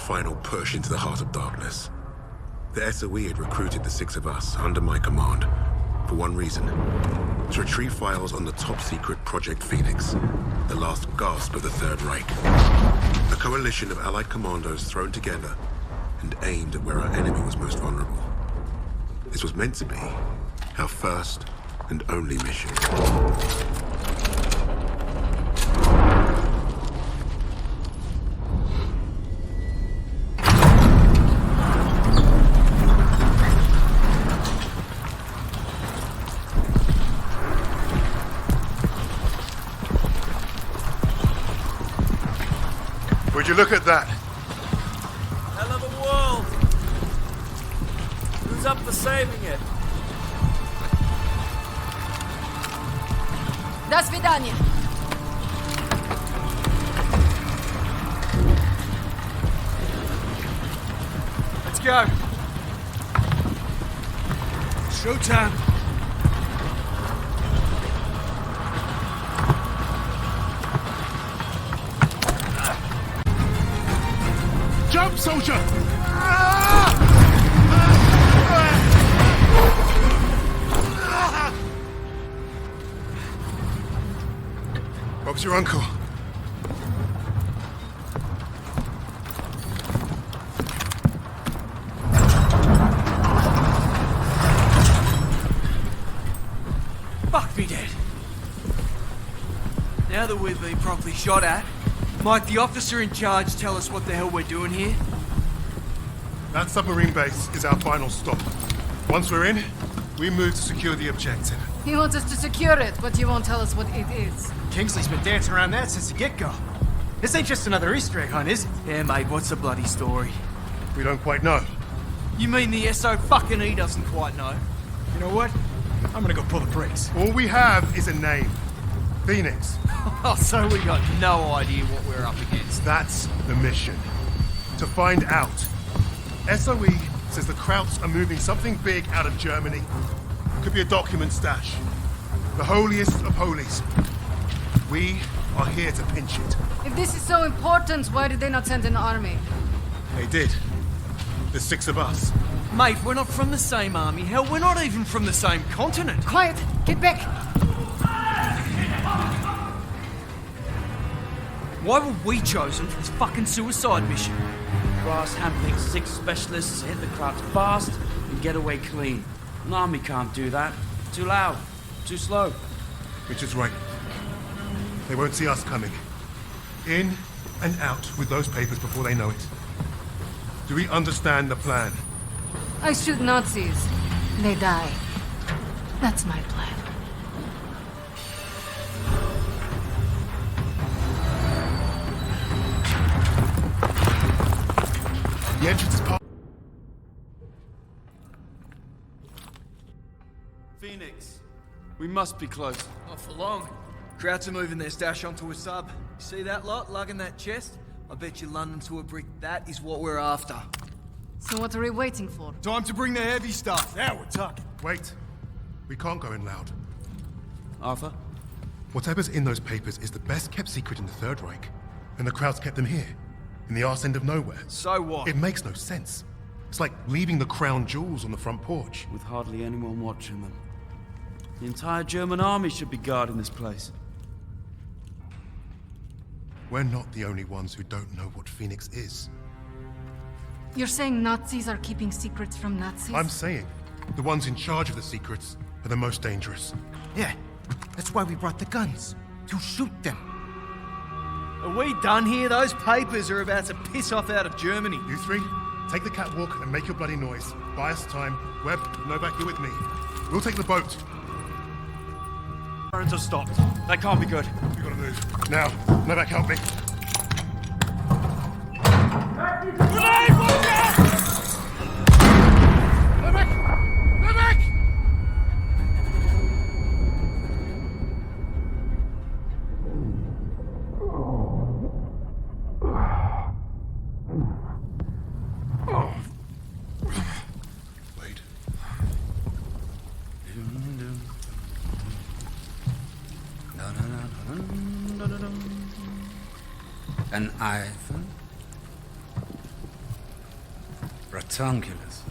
final push into the heart of darkness. The SOE had recruited the six of us under my command for one reason: to retrieve files on the top-secret Project Phoenix, the last gasp of the Third Reich. A coalition of Allied commandos thrown together and aimed at where our enemy was most vulnerable. This was meant to be our first and only mission. Would you look at that? Hell of a world! Who's up for saving it? До свидания. Let's go. Showtime. Jump, soldier! Bob's your uncle. Fuck me dead. Now that we've been properly shot at, might the officer in charge tell us what the hell we're doing here? That submarine base is our final stop. Once we're in, we move to secure the objective. He wants us to secure it, but you won't tell us what it is. Kingsley's been dancing around that since the get-go. This ain't just another Easter egg hunt, is it? Yeah, mate, what's the bloody story? We don't quite know. You mean the SO-fucking-E doesn't quite know? You know what? I'm gonna go pull the brakes. All we have is a name. Phoenix. Oh, so we got no idea what we're up against. That's the mission. To find out. SOE says the Krauts are moving something big out of Germany. Could be a document stash. The holiest of holies. We are here to pinch it. If this is so important, why did they not send an army? They did. There's six of us. Mate, we're not from the same army. Hell, we're not even from the same continent. Quiet! Get back! Why were we chosen for this fucking suicide mission? Brass handpicked six specialists to hit the crowds fast and get away clean. An army can't do that. Too loud. Too slow. Which is right. They won't see us coming. In and out with those papers before they know it. Do we understand the plan? I shoot Nazis. They die. That's my plan. The entrance is part. Phoenix, we must be close. Not for long. Krauts are moving their stash onto a sub. See that lot lugging that chest? I bet you London to a brick. That is what we're after. So what are we waiting for? Time to bring the heavy stuff. Now we're talking. Wait. We can't go in loud. Arthur? Whatever's in those papers is the best kept secret in the Third Reich. And the Krauts kept them here. In the arse end of nowhere. So what? It makes no sense. It's like leaving the crown jewels on the front porch. With hardly anyone watching them. The entire German army should be guarding this place. We're not the only ones who don't know what Phoenix is. You're saying Nazis are keeping secrets from Nazis? I'm saying the ones in charge of the secrets are the most dangerous. Yeah, that's why we brought the guns. To shoot them. Are we done here? Those papers are about to piss off out of Germany. You three, take the catwalk and make your bloody noise. Buy us time. Webb, Novak, you're with me. We'll take the boat. Sirens are stopped. That can't be good. We gotta move. Now, Novak, help me. Grenade! Watch out! Novak! Novak! Wait. An iPhone? Ratunculus.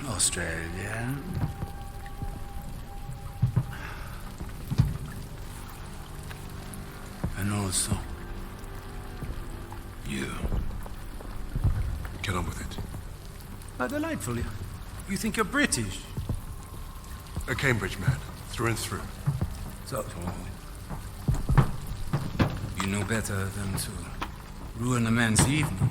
Australia. And also, you. Get on with it. Oh, delightful. You think you're British? A Cambridge man, through and through. So, you know better than to ruin a man's evening.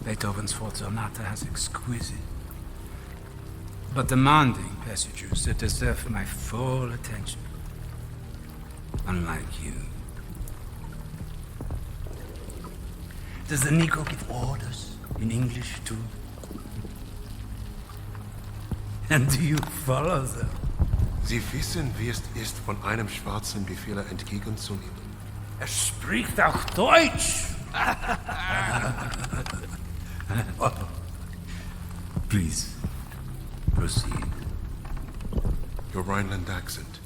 Beethoven's fourth sonata has exquisite, but demanding passages that deserve my full attention. Unlike you. Does the Nico give orders in English too? And do you follow them? Sie wissen, wie es ist, von einem Schwarzen Befehle entgegenzunehmen. Er spricht auch Deutsch! Please, proceed. Your Rhineland accent.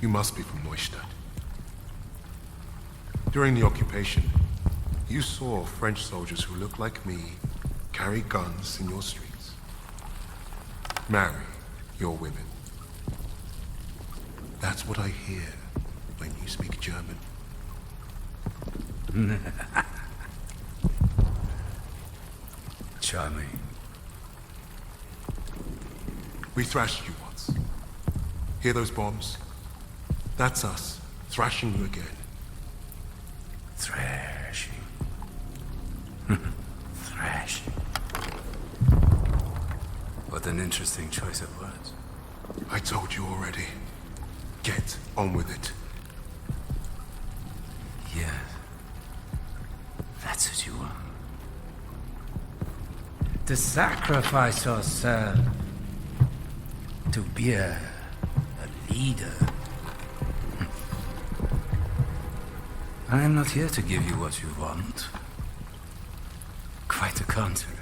You must be from Neustadt. During the occupation, you saw French soldiers who look like me carry guns in your streets. Marry your women. That's what I hear when you speak German. Charming. We thrashed you once. Hear those bombs? That's us, thrashing you again. Thrashing. Thrashing. What an interesting choice of words. I told you already. Get on with it. Yes. That's what you want. To sacrifice yourself. To be a leader. I am not here to give you what you want. Quite the contrary.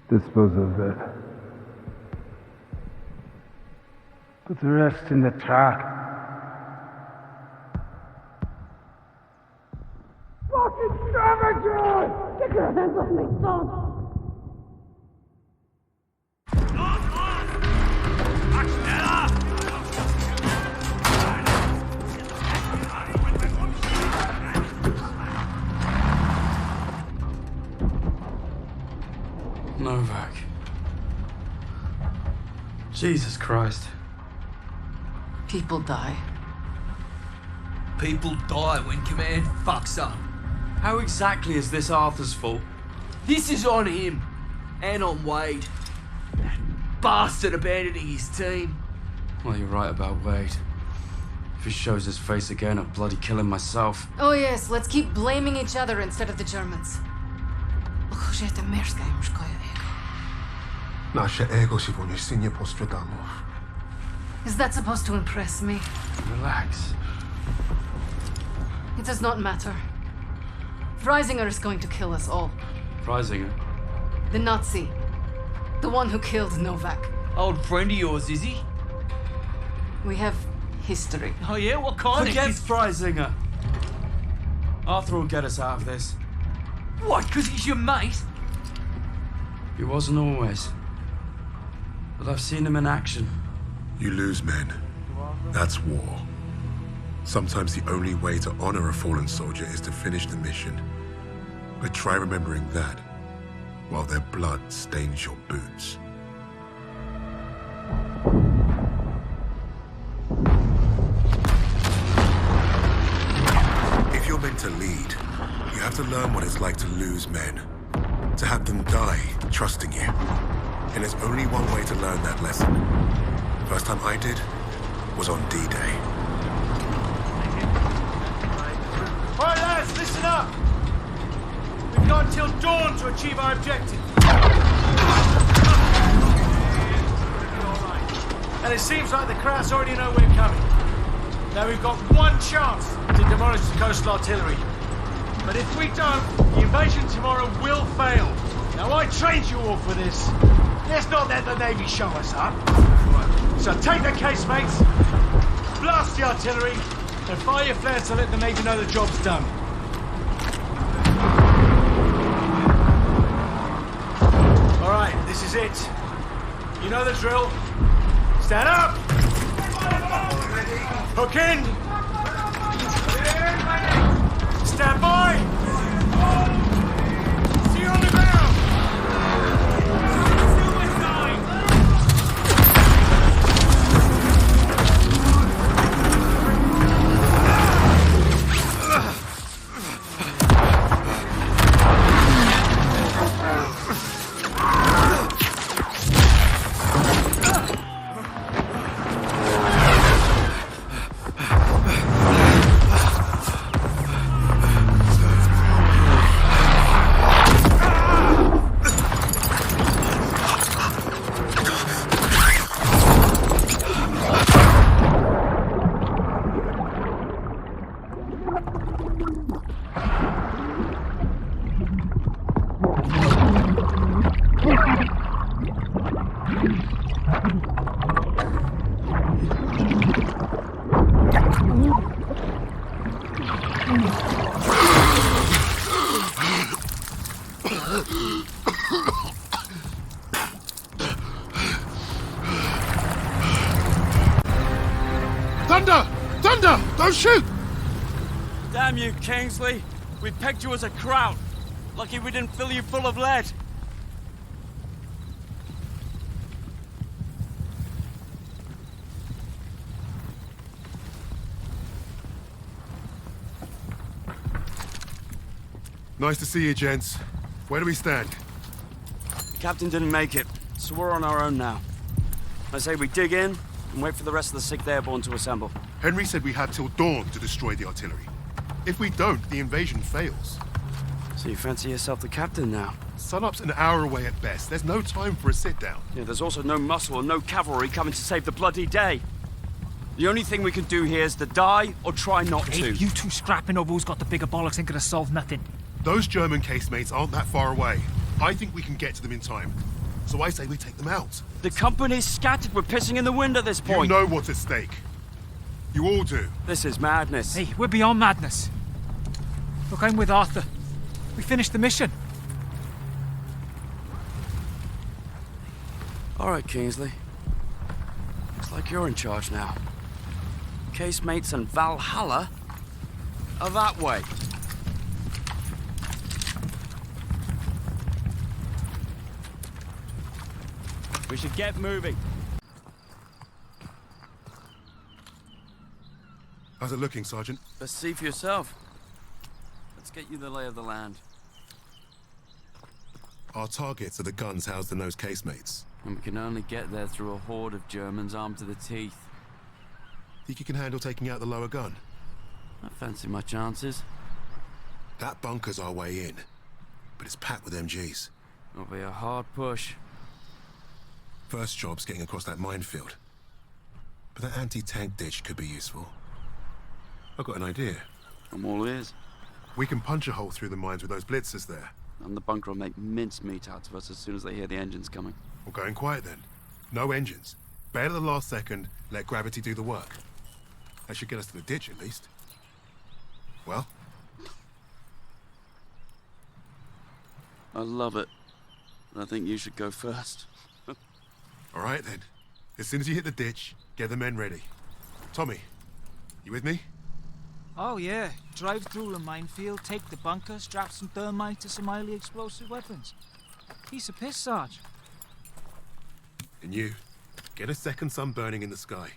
Dispose of that. Put the rest in the truck. Fucking savages! Get your hands off me, son! Novak. Jesus Christ. People die. People die when command fucks up. How exactly is this Arthur's fault? This is on him. And on Wade. That bastard abandoning his team. Well, you're right about Wade. If he shows his face again, I'll bloody kill him myself. Oh yes, let's keep blaming each other instead of the Germans. Nasze ego si po niej nie postradamo. Is that supposed to impress me? Relax. It does not matter. Freisinger is going to kill us all. Freisinger? The Nazi. The one who killed Novak. Old friend of yours, is he? We have history. Oh yeah? What kind Forget of... Freisinger. Arthur will get us out of this. What, because he's your mate? He wasn't always. But I've seen him in action. You lose men. That's war. Sometimes the only way to honor a fallen soldier is to finish the mission. But try remembering that while their blood stains your boots. If you're meant to lead, you have to learn what it's like to lose men. To have them die trusting you. And there's only one way to learn that lesson. First time I did was on D-Day. All right, lads, listen up. We've got until dawn to achieve our objective. And it seems like the Krauts already know we're coming. Now we've got one chance to demolish the coastal artillery. But if we don't, the invasion tomorrow will fail. Now I trained you all for this. Let's not let the Navy show us up. So take the casemates, blast the artillery, and fire your flares to let the Navy know the job's done. All right, this is it. You know the drill. Stand up! Hook in! Stand by! See you on the ground! Thunder! Thunder! Don't shoot! Damn you, Kingsley. We pegged you as a Kraut. Lucky we didn't fill you full of lead. Nice to see you, gents. Where do we stand? Captain didn't make it, so we're on our own now. I say we dig in and wait for the rest of the 6th Airborne to assemble. Henry said we had till dawn to destroy the artillery. If we don't, the invasion fails. So you fancy yourself the captain now? Sunup's an hour away at best. There's no time for a sit-down. Yeah, there's also no muscle and no cavalry coming to save the bloody day. The only thing we can do here is to die or try not to. Hey, you two scrapping over who's got the bigger bollocks ain't gonna solve nothing. Those German casemates aren't that far away. I think we can get to them in time. So I say we take them out. The company's scattered. We're pissing in the wind at this point. You know what's at stake. You all do. This is madness. Hey, we're beyond madness. Look, I'm with Arthur. We finished the mission. All right, Kingsley. Looks like you're in charge now. Casemates and Valhalla are that way. We should get moving. How's it looking, Sergeant? Best see for yourself. Let's get you the lay of the land. Our targets are the guns housed in those casemates. And we can only get there through a horde of Germans armed to the teeth. Think you can handle taking out the lower gun? I fancy my chances. That bunker's our way in, but it's packed with MGs. It'll be a hard push. First job's getting across that minefield. But that anti-tank ditch could be useful. I've got an idea. I'm all ears. We can punch a hole through the mines with those blitzers there. And the bunker will make mincemeat out of us as soon as they hear the engines coming. We're going quiet then. No engines. Bail at the last second, let gravity do the work. That should get us to the ditch at least. Well? I love it. I think you should go first. All right then. As soon as you hit the ditch, get the men ready. Tommy, you with me? Oh yeah, drive through the minefield, take the bunker, strap some thermite to some highly explosive weapons. Piece of piss, Sarge. And you, get a second sun burning in the sky.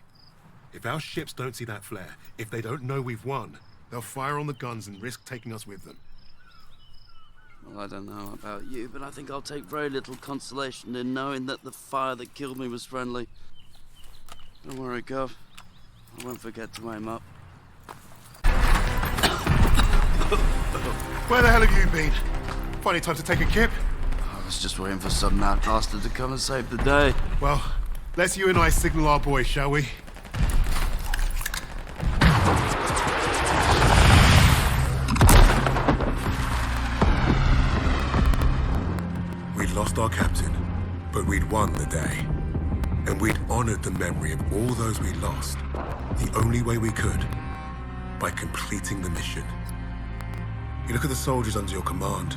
If our ships don't see that flare, if they don't know we've won, they'll fire on the guns and risk taking us with them. Well, I don't know about you, but I think I'll take very little consolation in knowing that the fire that killed me was friendly. Don't worry, Gov. I won't forget to aim up. Where the hell have you been? Funny time to take a kip. I was just waiting for some mad bastard to come and save the day. Well, let's you and I signal our boys, shall we? We'd lost our captain, but we'd won the day. And we'd honored the memory of all those we lost, the only way we could, by completing the mission. You look at the soldiers under your command,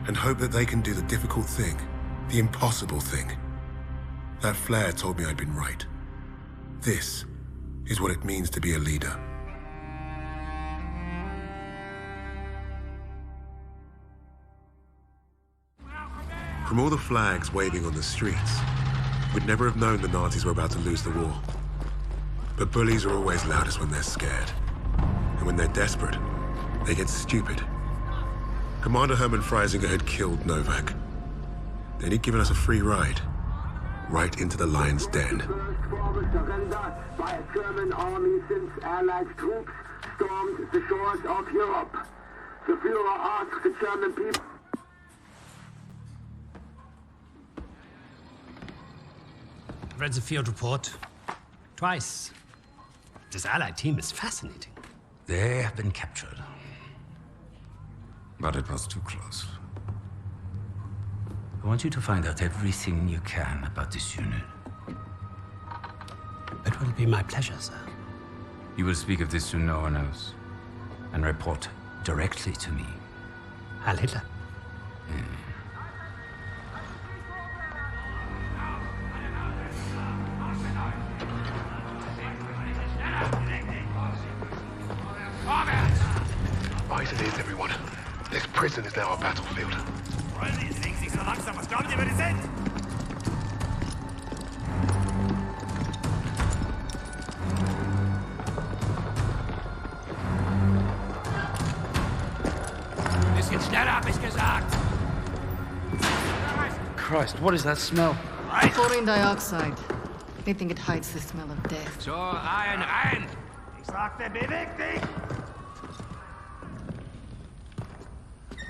and hope that they can do the difficult thing, the impossible thing. That flare told me I'd been right. This is what it means to be a leader. From all the flags waving on the streets, we'd never have known the Nazis were about to lose the war. But bullies are always loudest when they're scared. And when they're desperate, they get stupid. Commander Hermann Freisinger had killed Novak. Then he'd given us a free ride, right into the lion's den. By a German army since Allied troops stormed the shores of Europe. The Führer asked the German people. I've read the field report twice. This Allied team is fascinating. They have been captured. But it was too close. I want you to find out everything you can about this unit. It will be my pleasure, sir. You will speak of this to no one else, and report directly to me. Heil Hitler. Right it is, everyone. This prison is now a battlefield. Bisschen schneller, hab ich gesagt. Christ, what is that smell? Chlorine dioxide. They think it hides the smell of death. So, rein! Ich sagte, beweg dich!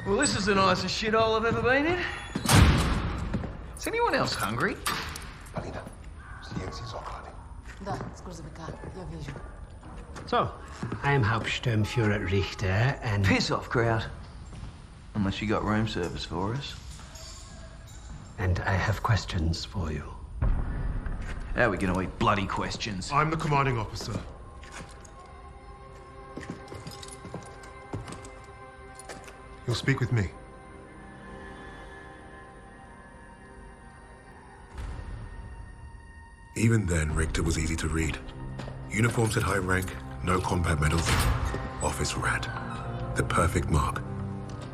Well, this is the nicest shithole I've ever been in. Is anyone else hungry? Alina, silenci Sokrati. Da, scurzavika, я вижу. So, I am Hauptsturmführer Richter, and... Piss off, crowd. Unless you got room service for us. And I have questions for you. How are we gonna eat bloody questions? I'm the commanding officer. You'll speak with me. Even then, Richter was easy to read. Uniform said high rank, no combat medals. Office rat. The perfect mark.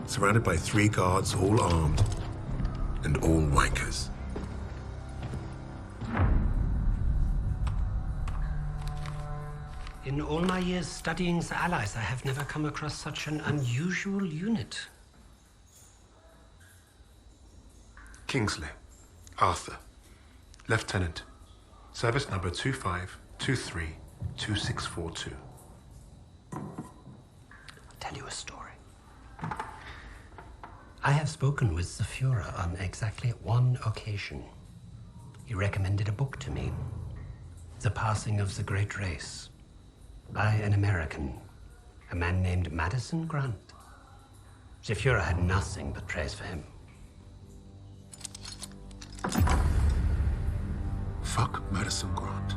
Surrounded by 3 guards, all armed, and all wankers. In all my years studying the Allies, I have never come across such an unusual unit. Kingsley. Arthur. Lieutenant. Service number 25232642. I'll tell you a story. I have spoken with the Führer on exactly 1 occasion. He recommended a book to me. The Passing of the Great Race. By an American, a man named Madison Grant. The Führer had nothing but praise for him. Fuck Madison Grant.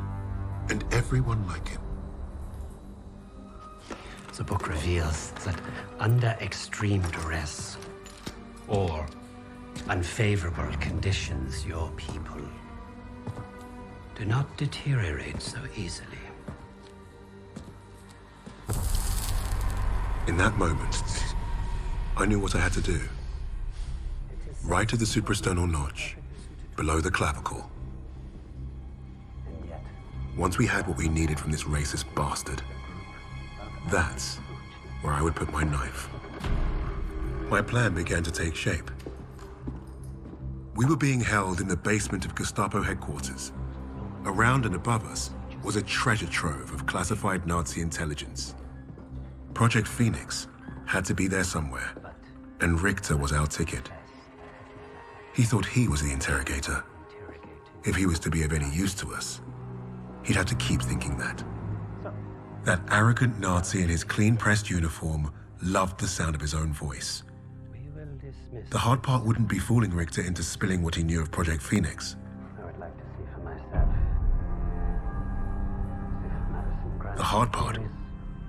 And everyone like him. The book reveals that under extreme duress or unfavorable conditions, your people do not deteriorate so easily. In that moment, I knew what I had to do. Right at the suprasternal notch, below the clavicle. Once we had what we needed from this racist bastard, that's where I would put my knife. my plan began to take shape. We were being held in the basement of Gestapo headquarters. Around and above us was a treasure trove of classified Nazi intelligence. Project Phoenix had to be there somewhere, and Richter was our ticket. He thought he was the interrogator. If he was to be of any use to us, he'd have to keep thinking that. That arrogant Nazi in his clean-pressed uniform loved the sound of his own voice. The hard part wouldn't be fooling Richter into spilling what he knew of Project Phoenix. The hard part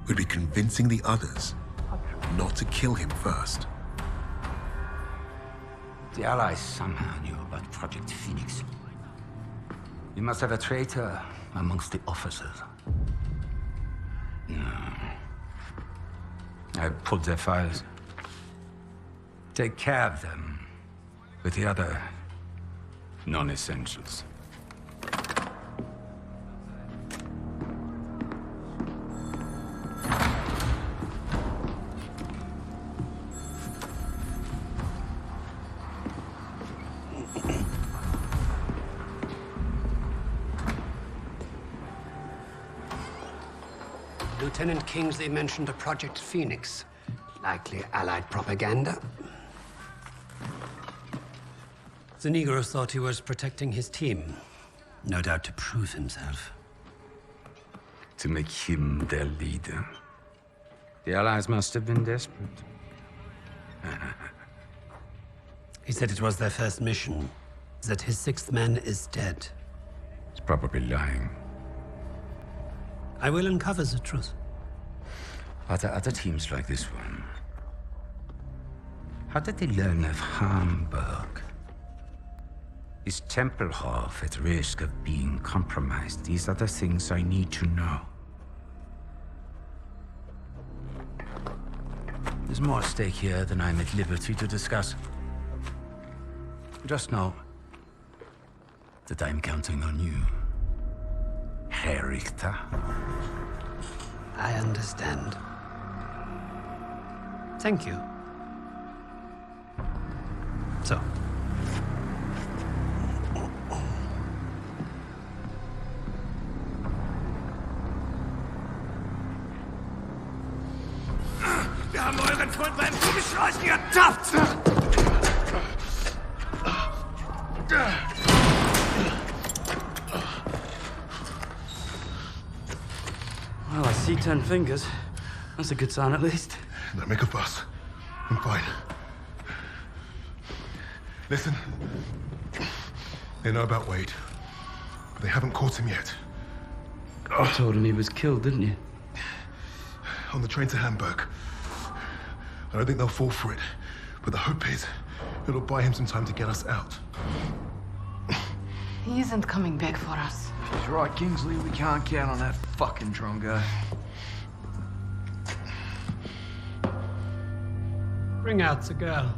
would be convincing the others not to kill him first. The Allies somehow knew about Project Phoenix. You must have a traitor amongst the officers. No. I pulled their files. Take care of them with the other non-essentials. Lieutenant Kingsley mentioned a Project Phoenix. Likely Allied propaganda. The Negro thought he was protecting his team. No doubt to prove himself. To make him their leader. The Allies must have been desperate. He said it was their first mission. That his sixth man is dead. He's probably lying. I will uncover the truth. Are there other teams like this one? How did they learn of Hamburg? Is Tempelhof at risk of being compromised? These are the things I need to know. There's more at stake here than I'm at liberty to discuss. Just know that I'm counting on you, Herr Richter. I understand. Thank you. So. Wir haben euren Freund beim Gummischleusen ertappt! Well, I see 10 fingers. That's a good sign, at least. Don't make a fuss. I'm fine. Listen. They know about Wade, but they haven't caught him yet. You told him he was killed, didn't you? On the train to Hamburg. I don't think they'll fall for it, but the hope is it'll buy him some time to get us out. He isn't coming back for us. He's right, Kingsley. We can't count on that fucking Drongo. Bring out the girl.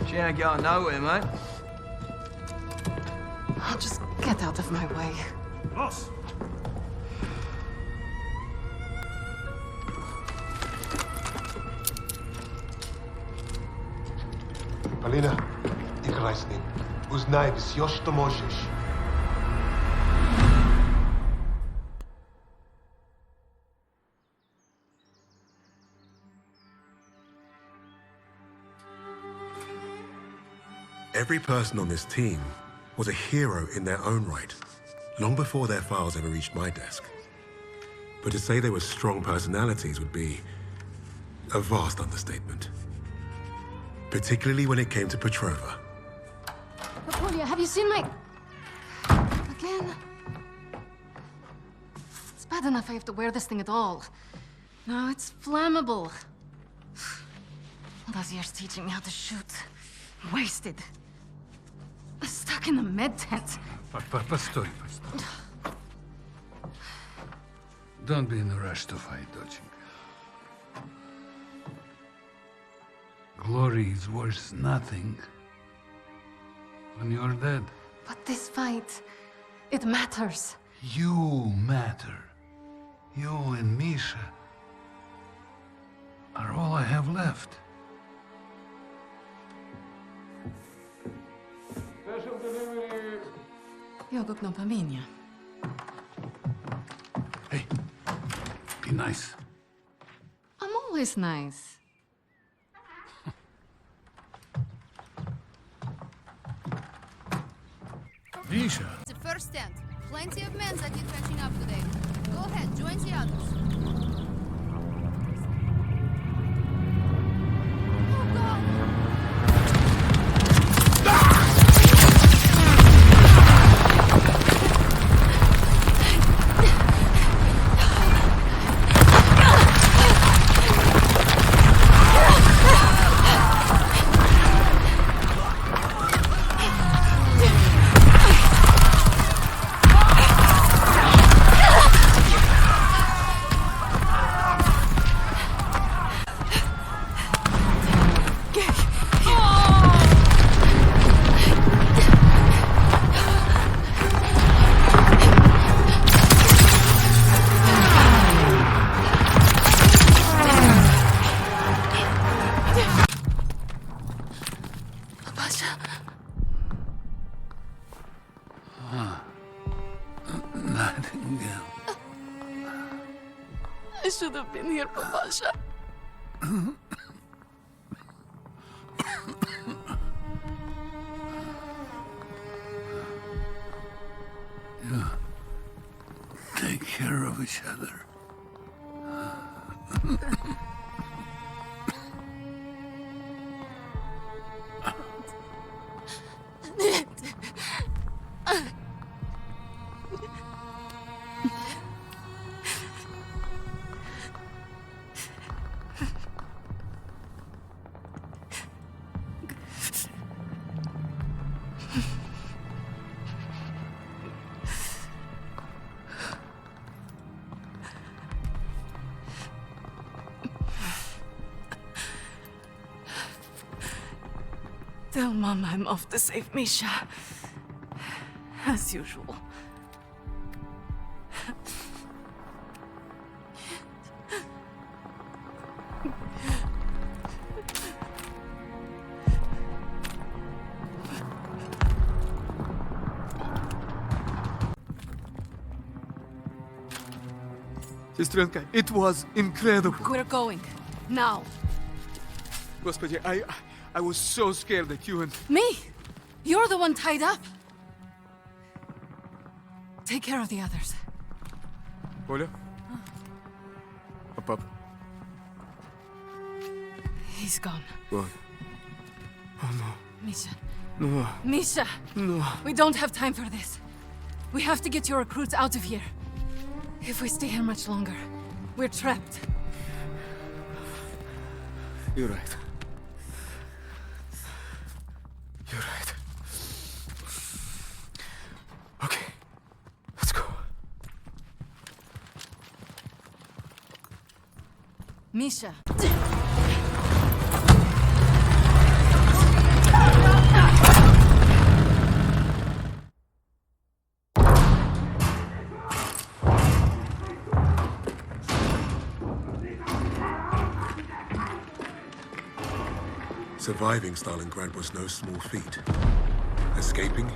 She ain't going nowhere, mate. Oh, just get out of my way. Boss! Polina, играй с ним. Узнай все, что можешь. Every person on this team was a hero in their own right, long before their files ever reached my desk. But to say they were strong personalities would be a vast understatement. Particularly when it came to Petrova. Napoleon, have you seen my... Again? It's bad enough I have to wear this thing at all. No, it's flammable. All those years teaching me how to shoot. Wasted. Stuck in a med tent. Постой. Don't be in a rush to fight, доченька. Glory is worth nothing when you're dead. But this fight, it matters. You matter. You and Misha. are all I have left. Jag öppnar på minja. Hey, be nice. I'm always nice. Misha. The first stand. Plenty of men that need catching up today. Go ahead, join the others. Oh God! I should have been here, Papasha. Yeah. Take care of each other. Tell Mom I'm off to save Misha. As usual. Сестренка, it was incredible. We're going. Now. Господи, I was so scared that you and... Me? You're the one tied up. Take care of the others. Оля? А пап? He's gone. Gone. Oh no. Misha. No. Misha! No. We don't have time for this. We have to get your recruits out of here. If we stay here much longer, we're trapped. You're right. You're right. Okay. Let's go. Misha. Surviving Stalingrad was no small feat. Escaping,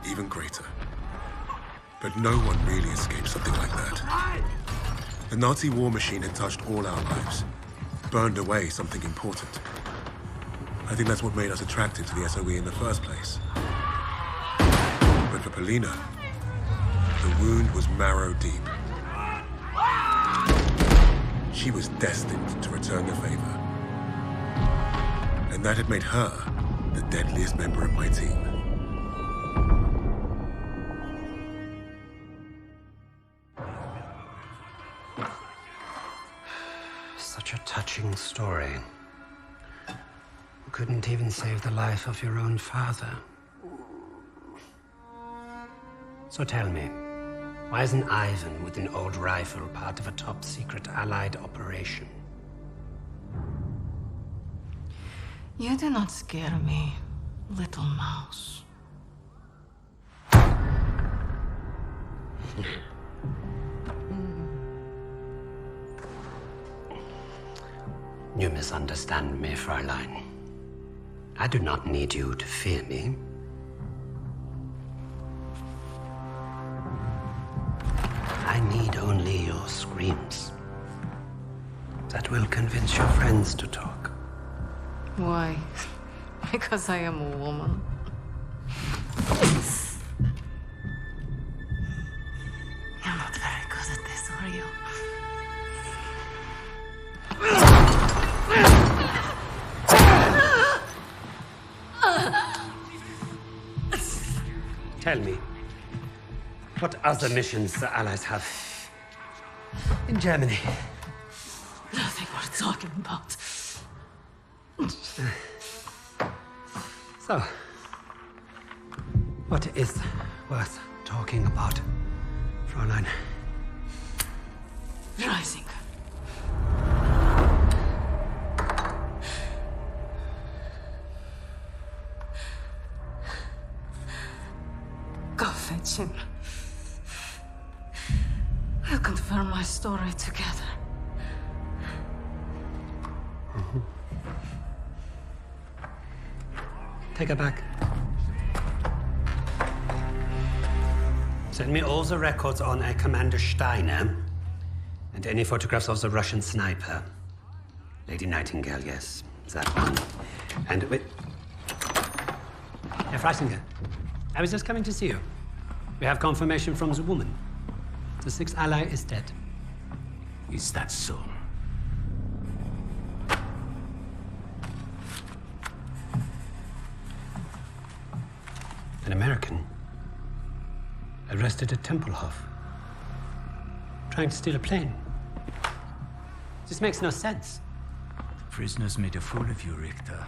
even greater. But no one really escaped something like that. The Nazi war machine had touched all our lives, burned away something important. I think that's what made us attracted to the SOE in the first place. But for Polina, the wound was marrow deep. She was destined to return the favor. And that had made her the deadliest member of my team. Such a touching story. You couldn't even save the life of your own father. So tell me, why isn't Ivan with an old rifle part of a top-secret Allied operation? You do not scare me, little mouse. You misunderstand me, Fräulein. I do not need you to fear me. I need only your screams. That will convince your friends to talk. Why? Because I am a woman. You're not very good at this, are you? Tell me, what other missions the Allies have in Germany? Nothing worth talking about. So, what is worth talking about, Fräulein? Rising. Go fetch him. We'll confirm my story together. Take her back. Send me all the records on a Commander Steiner and any photographs of the Russian sniper. Lady Nightingale, yes, that one. And wait. Herr Freisinger, I was just coming to see you. We have confirmation from the woman. The sixth ally is dead. Is that so? An American arrested at Tempelhof, trying to steal a plane. This makes no sense. The prisoners made a fool of you, Richter.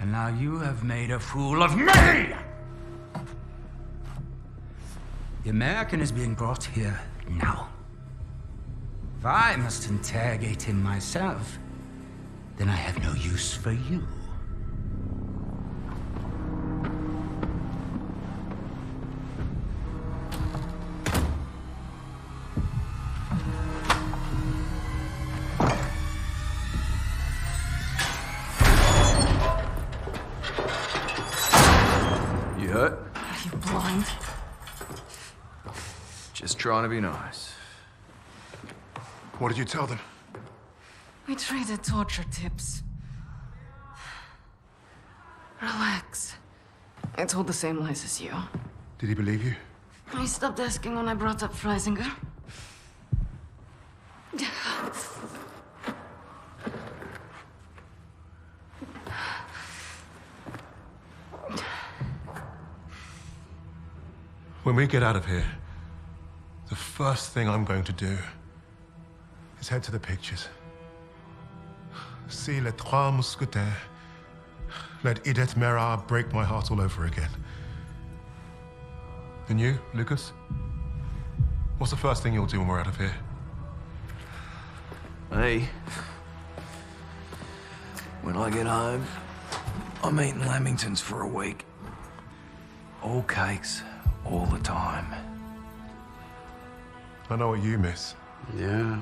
And now you have made a fool of me! The American is being brought here now. If I must interrogate him myself, then I have no use for you. You hurt? Are you blind? Just trying to be nice. What did you tell them? We traded torture tips. Relax. I told the same lies as you. Did he believe you? He stopped asking when I brought up Freisinger. When we get out of here, the first thing I'm going to do is head to the pictures. See Les Trois Mousquetaires. Let Edith Merard break my heart all over again. And you, Lucas? What's the first thing you'll do when we're out of here? Hey. When I get home, I'm eating Lamingtons for a week. All cakes, all the time. I know what you miss. Yeah.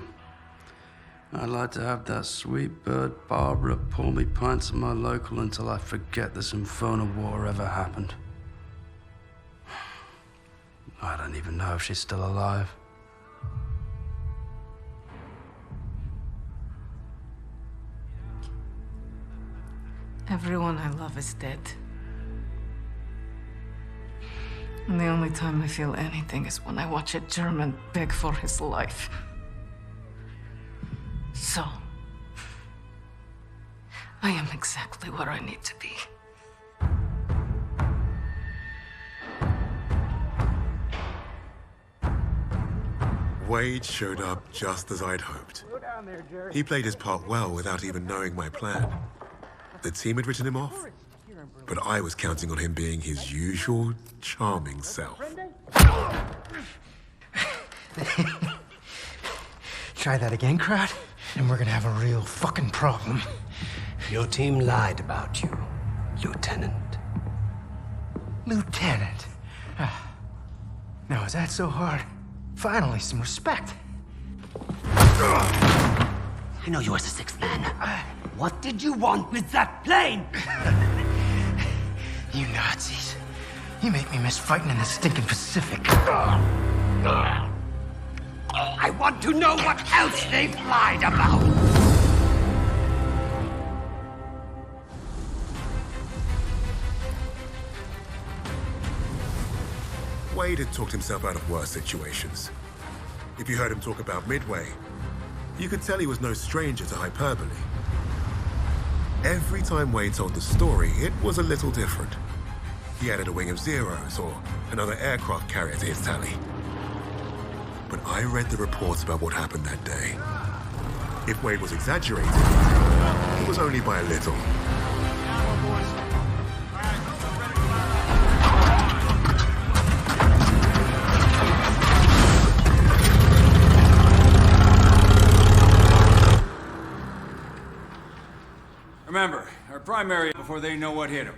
I'd like to have that sweet bird Barbara pour me pints at my local until I forget this infernal war ever happened. I don't even know if she's still alive. Everyone I love is dead. And the only time I feel anything is when I watch a German beg for his life. So, I am exactly where I need to be. Wade showed up just as I'd hoped. He played his part well without even knowing my plan. The team had written him off, but I was counting on him being his usual charming self. Try that again, crowd, and we're gonna have a real fucking problem. Your team lied about you, Lieutenant. Lieutenant? Now, is that so hard? Finally, some respect. I know you as a sixth man. What did you want with that plane? You Nazis. You make me miss fighting in the stinking Pacific. I want to know what else they've lied about. Wade had talked himself out of worse situations. If you heard him talk about Midway, you could tell he was no stranger to hyperbole. Every time Wade told the story, it was a little different. He added a wing of Zeros or another aircraft carrier to his tally. But I read the reports about what happened that day. If Wade was exaggerating, it was only by a little. Remember, our primary before they know what hit them.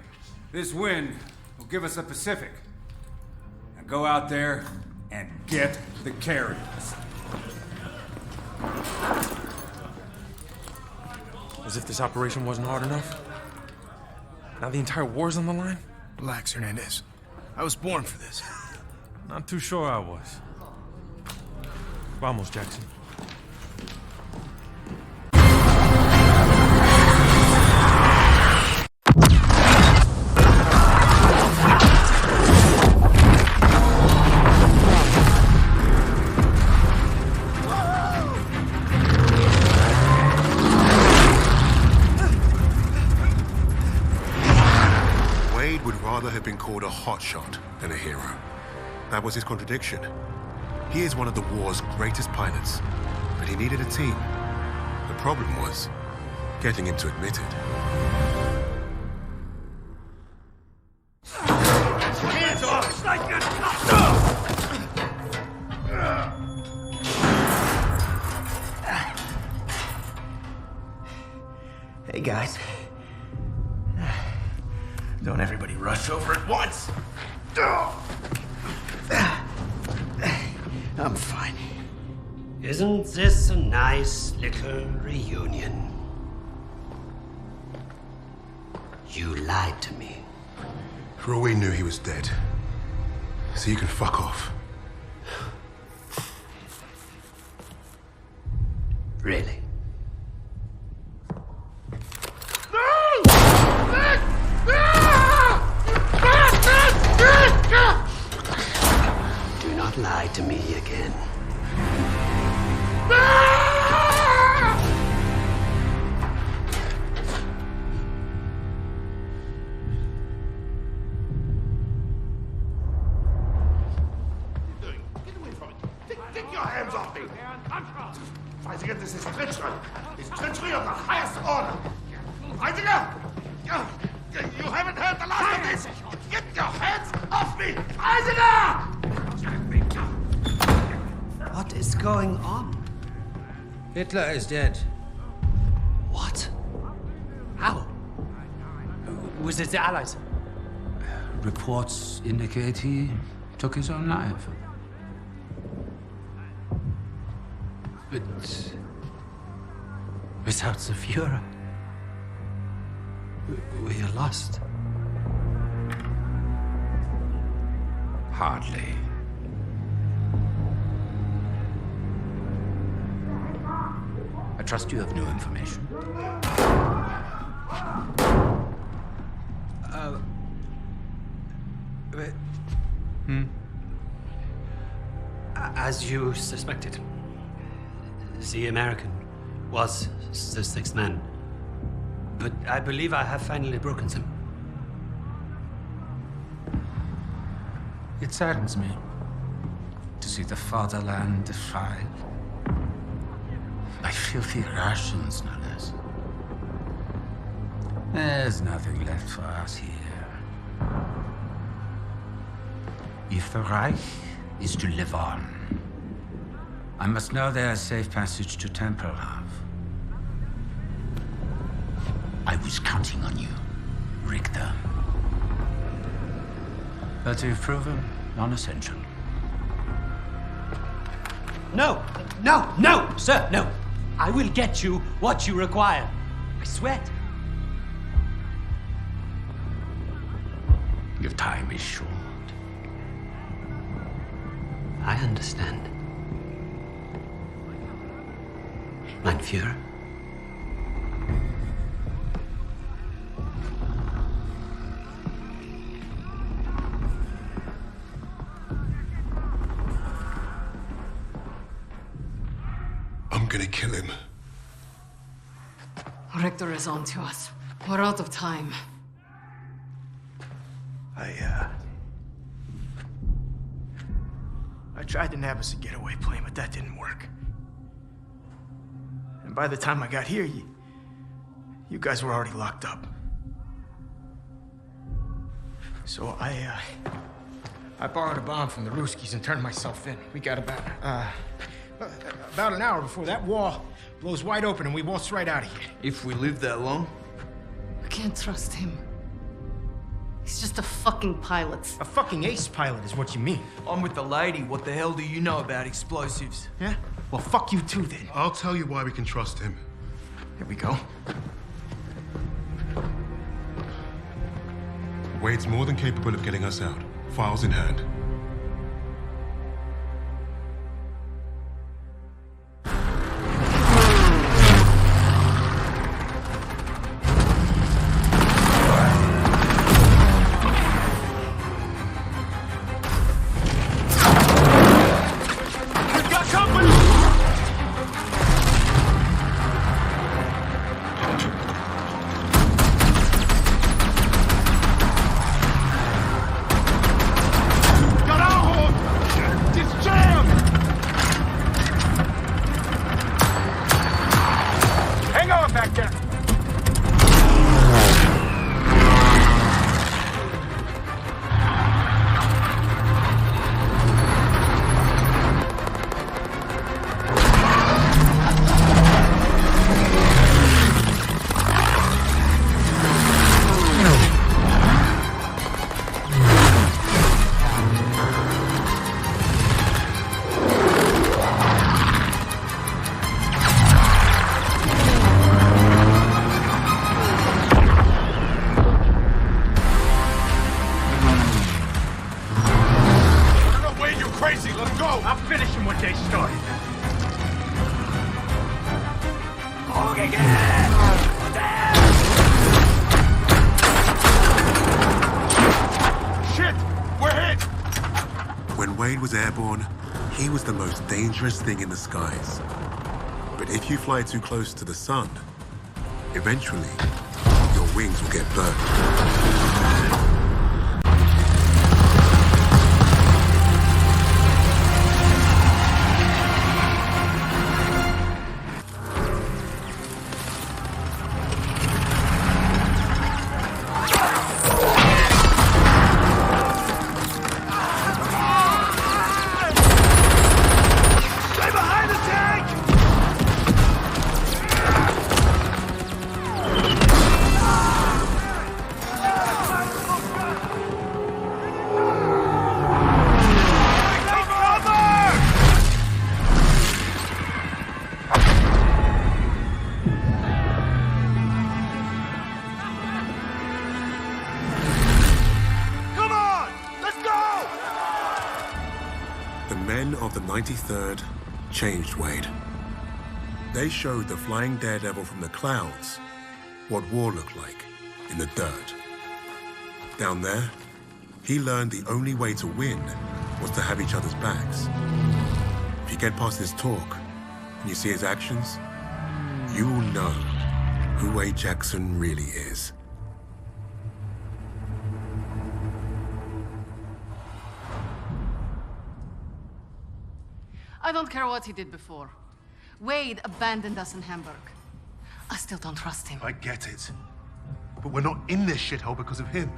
This wind will give us the Pacific. Now go out there and get the carriers. As if this operation wasn't hard enough. Now the entire war's on the line? Relax, Hernandez. I was born for this. Not too sure I was. Vamos, Jackson. Have been called a hotshot than a hero. That was his contradiction. He is one of the war's greatest pilots, but he needed a team. The problem was getting him to admit it. Hands off! It's like you're... Hey, guys. Don't everybody rush over at once. I'm fine. Isn't this a nice little reunion? You lied to me. For all we knew, he was dead. So you can fuck off. Really? Do not lie to me again. Get away from it. Take your hands off me. Heisinger, this is treachery. It's treachery of the highest order. Heisinger! You haven't heard the last of this! Get your hands off me! Heisinger! What is going on? Hitler is dead. What? How? Was it the Allies? Reports indicate he took his own life. But without the Führer, we are lost. Hardly. I trust you have new information. As you suspected, the American was the sixth man. But I believe I have finally broken them. It saddens me to see the fatherland defiled by filthy Russians, no less. There's nothing left for us here. If the Reich is to live on, I must know there's safe passage to Tempelhof. I was counting on you, Richter. But you've proven non-essential. No, sir, no. I will get you what you require. I swear. Your time is short. I understand. Mein Führer. I'm gonna kill him. Richter is on to us. We're out of time. I tried to nab us a getaway plane, but that didn't work. And by the time I got here, you guys were already locked up. So I borrowed a bomb from the Ruskies and turned myself in. We got about an hour before that wall blows wide open and we waltz right out of here. If we live that long? I can't trust him. He's just a fucking pilot. A fucking ace pilot is what you mean. I'm with the lady. What the hell do you know about explosives? Yeah? Well, fuck you too, then. I'll tell you why we can trust him. Here we go. Wade's more than capable of getting us out. Files in hand. Thing in the skies. But if you fly too close to the sun, eventually your wings will get burned. The 93rd changed Wade. They showed the flying daredevil from the clouds what war looked like in the dirt. Down there, he learned the only way to win was to have each other's backs. If you get past his talk and you see his actions, you will know who Wade Jackson really is. I don't care what he did before. Wade abandoned us in Hamburg. I still don't trust him. I get it. But we're not in this shithole because of him.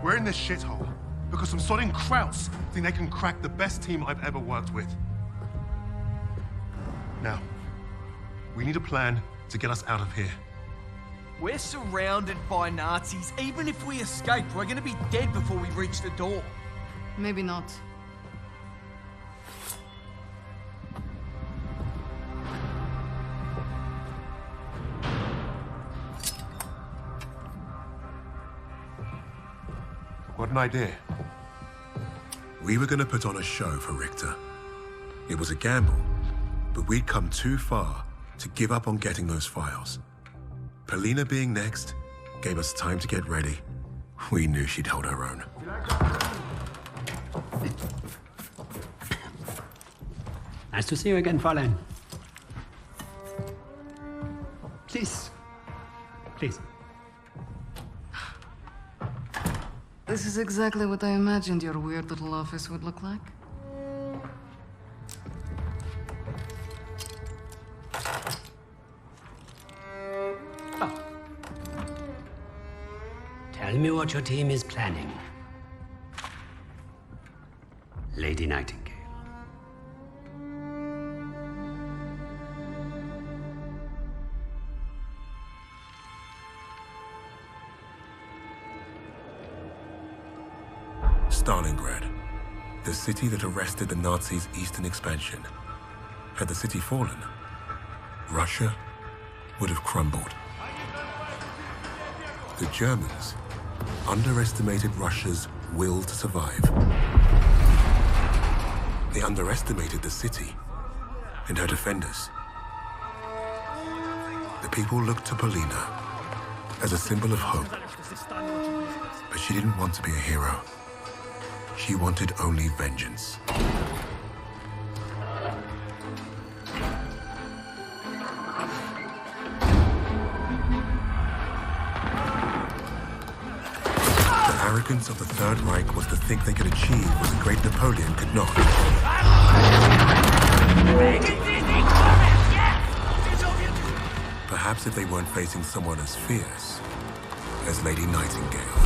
We're in this shithole because some sodding Krauts think they can crack the best team I've ever worked with. Now, we need a plan to get us out of here. We're surrounded by Nazis. Even if we escape, we're gonna be dead before we reach the door. Maybe not. an idea. We were gonna put on a show for Richter. It was a gamble, but we'd come too far to give up on getting those files. Polina being next gave us time to get ready. We knew she'd hold her own. Nice to see you again, Fräulein. Please. Please. This is exactly what I imagined your weird little office would look like. Tell me what your team is planning. Lady Nightingale. Stalingrad, the city that arrested the Nazis' eastern expansion. Had the city fallen, Russia would have crumbled. The Germans underestimated Russia's will to survive. They underestimated the city and her defenders. The people looked to Polina as a symbol of hope, but she didn't want to be a hero. She wanted only vengeance. The arrogance of the Third Reich was to think they could achieve what the great Napoleon could not. Perhaps if they weren't facing someone as fierce as Lady Nightingale.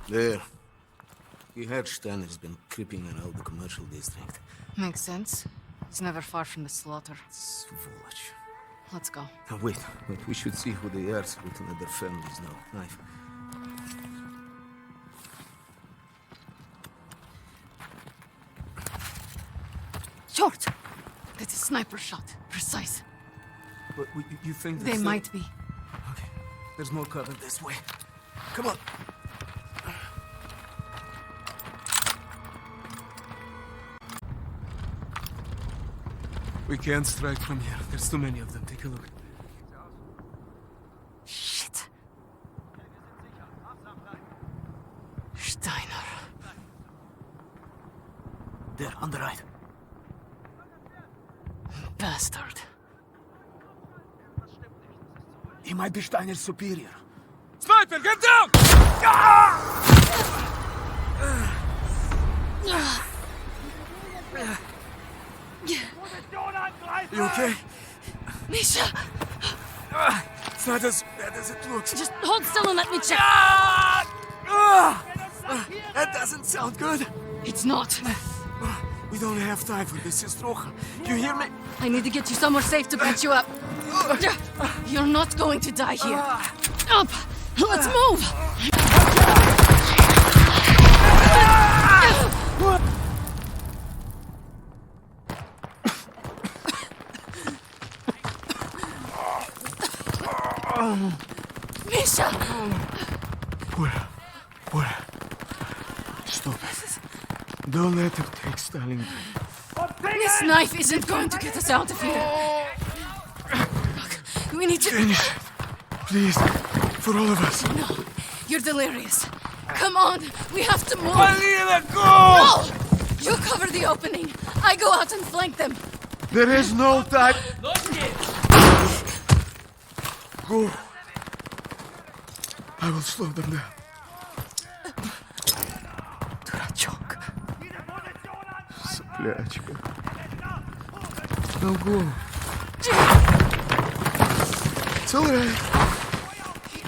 There. You heard Steiner's been creeping around the commercial district. Makes sense. He's never far from the slaughter. Сволочь. Let's go. Now wait, we should see who they are so we can let their families know. Knife. Short! That's a sniper shot. Precise. But you think They might be. Okay. There's more cover this way. Come on. We can't strike from here. There's too many of them. Take a look. Shit. Steiner. There, on the right. Bastard. He might be Steiner's superior. Sniper, get down! You okay? Misha! It's not as bad as it looks. Just hold still and let me check. That doesn't sound good. It's not. We don't have time for this, Strocha. You hear me? I need to get you somewhere safe to patch you up. You're not going to die here. Up! Let's move! Misha! Pura. Stop it. Don't let him take Stalin. This knife isn't going to get us out of here. Look, we need to... Finish it. Please. For all of us. No, you're delirious. Come on, we have to move. Polina, go! No! You cover the opening. I go out and flank them. There is no time. Go. I will slow them down. Дурачок. Соплячка. Now go. It's all right.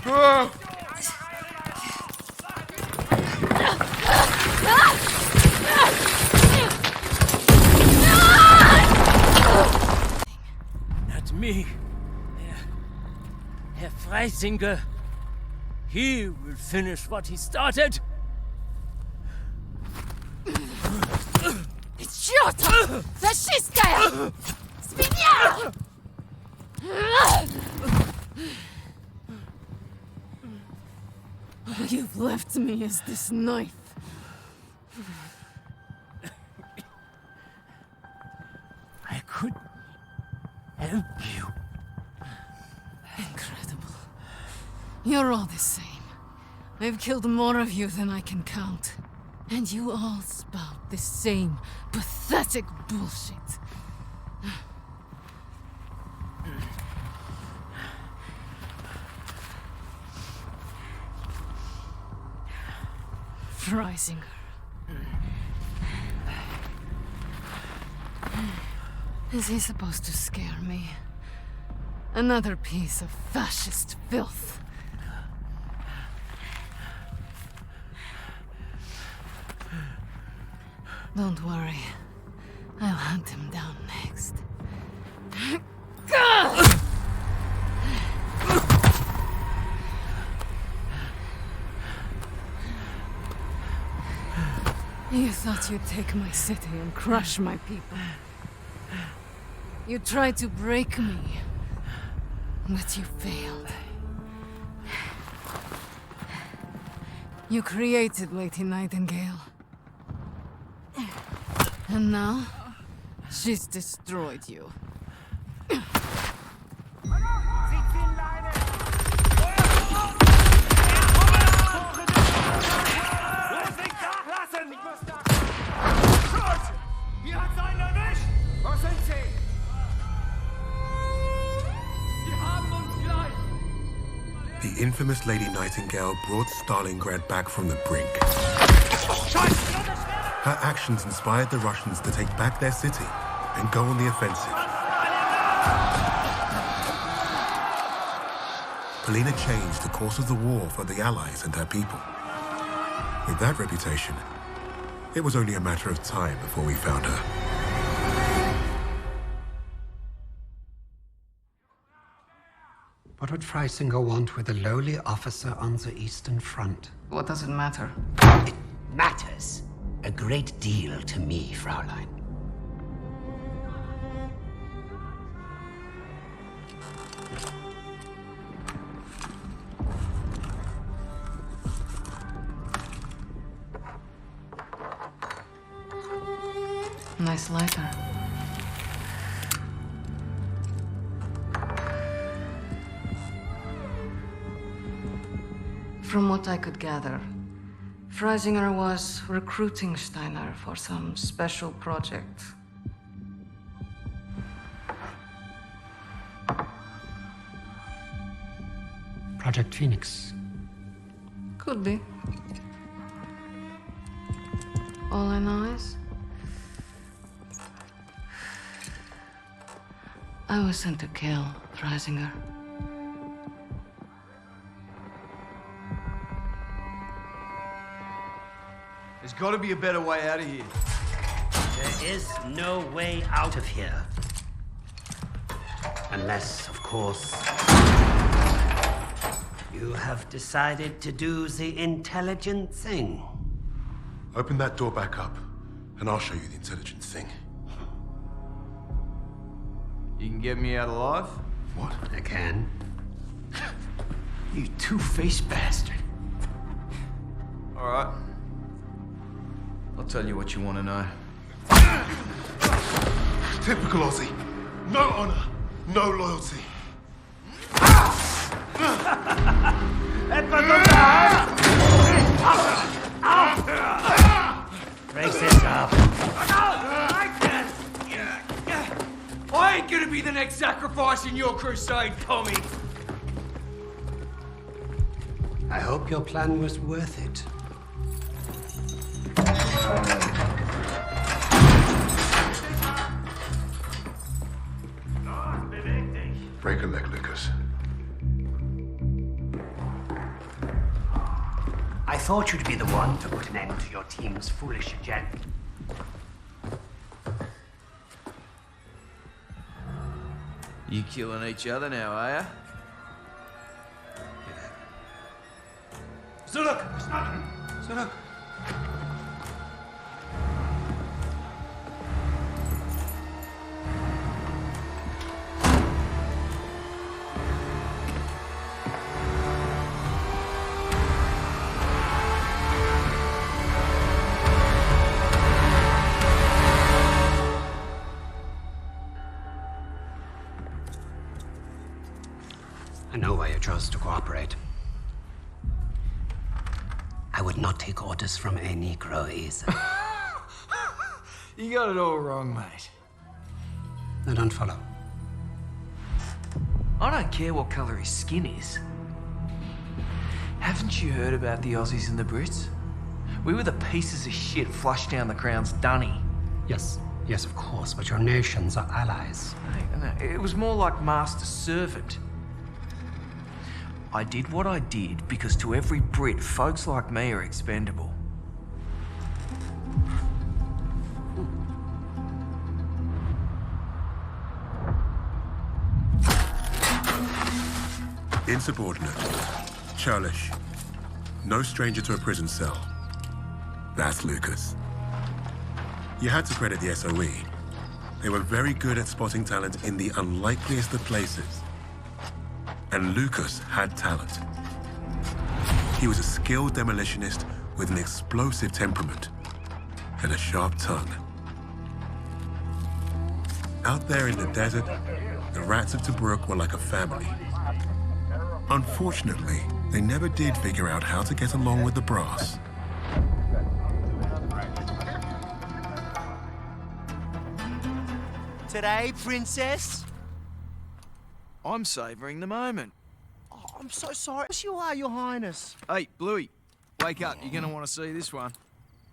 Go. Not me. Herr Freisinger. He will finish what he started. Идиот! Фашистская! Свинья! All you've left me is this knife. I could help you. Incredible. You're all the same. I've killed more of you than I can count. And you all spout the same pathetic bullshit. Freisinger. Is he supposed to scare me? Another piece of fascist filth. Don't worry. I'll hunt him down next. You thought you'd take my city and crush my people. You tried to break me, but you failed. You created Lady Nightingale. And now, she's destroyed you. The infamous Lady Nightingale brought Stalingrad back from the brink. Her actions inspired the Russians to take back their city and go on the offensive. Polina changed the course of the war for the Allies and her people. With that reputation, it was only a matter of time before we found her. What would Freisinger want with a lowly officer on the Eastern Front? What does it matter? It matters a great deal to me, Fraulein. Nice lighter. From what I could gather, Freisinger was recruiting Steiner for some special project. Project Phoenix. Could be. All I know is I was sent to kill Freisinger. There's got to be a better way out of here. There is no way out of here. Unless, of course, you have decided to do the intelligent thing. Open that door back up, and I'll show you the intelligent thing. You can get me out alive? What? I can. You two-faced bastard. All right. I'll tell you what you want to know. Typical Aussie. No honor, no loyalty. Brace this up. I ain't gonna be the next sacrifice in your crusade, commie. I hope your plan was worth it. Break a leg, Lucas. I thought you'd be the one to put an end to your team's foolish agenda. You killing each other now, are ya? Zurück! Zurück! chose to cooperate. I would not take orders from a Negro either. You got it all wrong, mate. I don't follow. I don't care what colour his skin is. Haven't you heard about the Aussies and the Brits? We were the pieces of shit flushed down the Crown's dunny. Yes, yes, of course, but your nations are allies. No, it was more like master-servant. I did what I did because to every Brit, folks like me are expendable. Insubordinate, churlish, no stranger to a prison cell. That's Lucas. You had to credit the SOE. They were very good at spotting talent in the unlikeliest of places. And Lucas had talent. He was a skilled demolitionist with an explosive temperament and a sharp tongue. Out there in the desert, the rats of Tobruk were like a family. Unfortunately, they never did figure out how to get along with the brass. Today, princess? I'm savouring the moment. Oh, I'm so sorry. Yes, you are, your highness. Hey, Bluey, wake up. You're gonna want to see this one.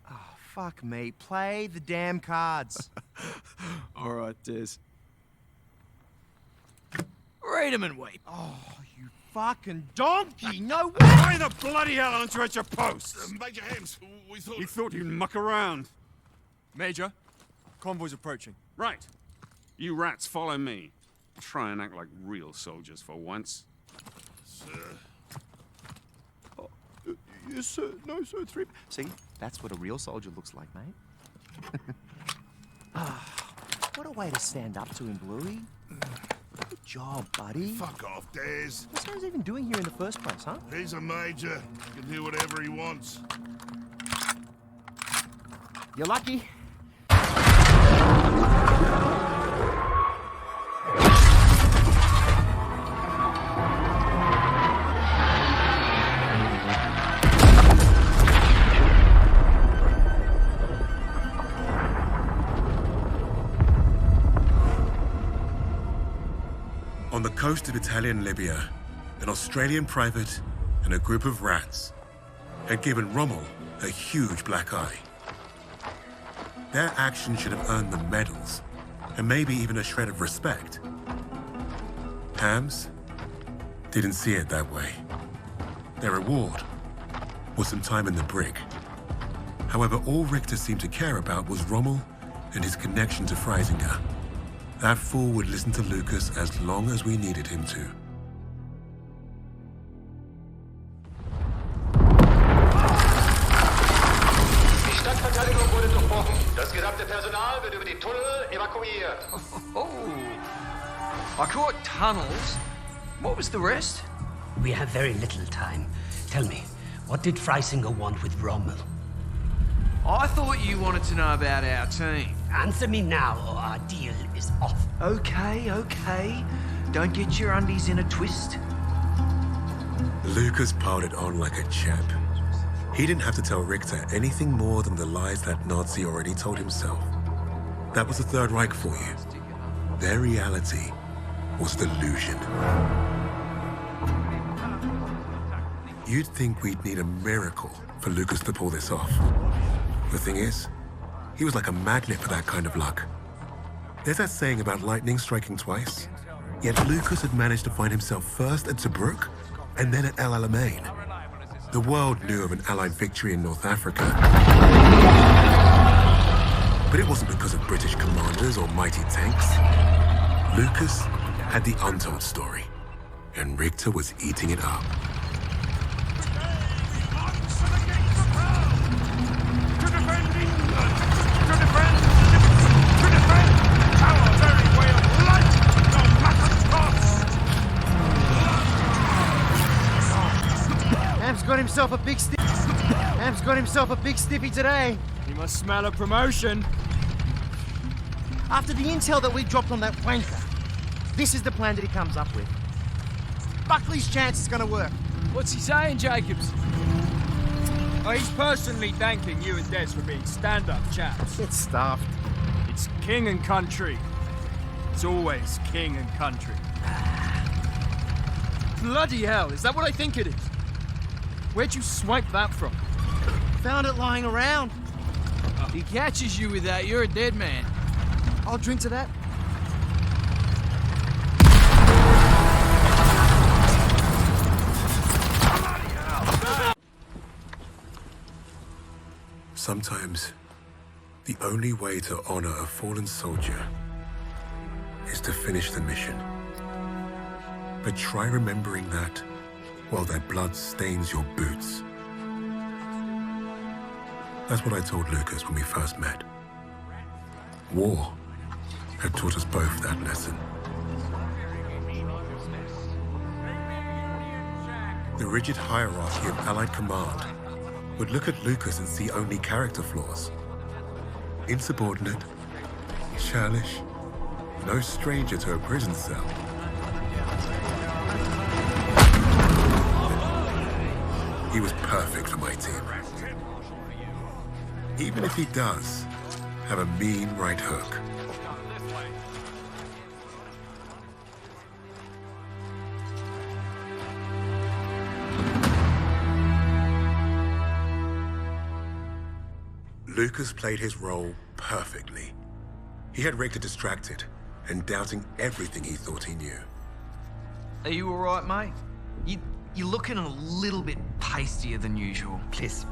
Oh, fuck me. Play the damn cards. All right, Des. Read 'em and weep. Oh, you fucking donkey! No way! Why the bloody hell aren't you at your post? Major Hems, we thought... You thought you'd muck around. Major, convoy's approaching. Right. You rats follow me. Try and act like real soldiers for once. Sir. Oh, yes, sir. No, sir. Three. See, that's what a real soldier looks like, mate. What a way to stand up to him, Bluey. Good job, buddy. Fuck off, Des. What's he even doing here in the first place, huh? He's a major. He can do whatever he wants. You're lucky. On the coast of Italian Libya, an Australian private and a group of rats had given Rommel a huge black eye. Their action should have earned them medals, and maybe even a shred of respect. Hams didn't see it that way. Their reward was some time in the brig. However, all Richter seemed to care about was Rommel and his connection to Freisinger. That fool would listen to Lucas as long as we needed him to. Die Stadtverteidigung wurde durchbrochen. Das gesamte Personal wird über die Tunnel evakuiert. Oh, I caught tunnels. What was the rest? We have very little time. Tell me, what did Freisinger want with Rommel? I thought you wanted to know about our team. Answer me now, or our deal is off. Okay, okay. Don't get your undies in a twist. Lucas piled it on like a champ. He didn't have to tell Richter anything more than the lies that Nazi already told himself. That was the Third Reich for you. Their reality was delusion. You'd think we'd need a miracle for Lucas to pull this off. The thing is, he was like a magnet for that kind of luck. There's that saying about lightning striking twice. Yet Lucas had managed to find himself first at Tobruk and then at El Alamein. The world knew of an Allied victory in North Africa. But it wasn't because of British commanders or mighty tanks. Lucas had the untold story, and Richter was eating it up. Ham's got himself a big stiff. Ham's got himself a big stiffy today. You must smell a promotion. After the intel that we dropped on that wanker, this is the plan that he comes up with. Buckley's chance it's gonna work. What's he saying, Jacobs? Oh, he's personally thanking you and Des for being stand-up chaps. It's stuffed. It's king and country. It's always king and country. Bloody hell, is that what I think it is? Where'd you swipe that from? Found it lying around. If he catches you with that, you're a dead man. I'll drink to that. Sometimes, the only way to honor a fallen soldier is to finish the mission. But try remembering that while their blood stains your boots. That's what I told Lucas when we first met. War had taught us both that lesson. The rigid hierarchy of Allied command would look at Lucas and see only character flaws. Insubordinate, churlish, no stranger to a prison cell. He was perfect for my team. Even if he does have a mean right hook. Lucas played his role perfectly. He had Richter distracted and doubting everything he thought he knew. Are you all right, mate? You're looking a little bit pastier than usual. Please.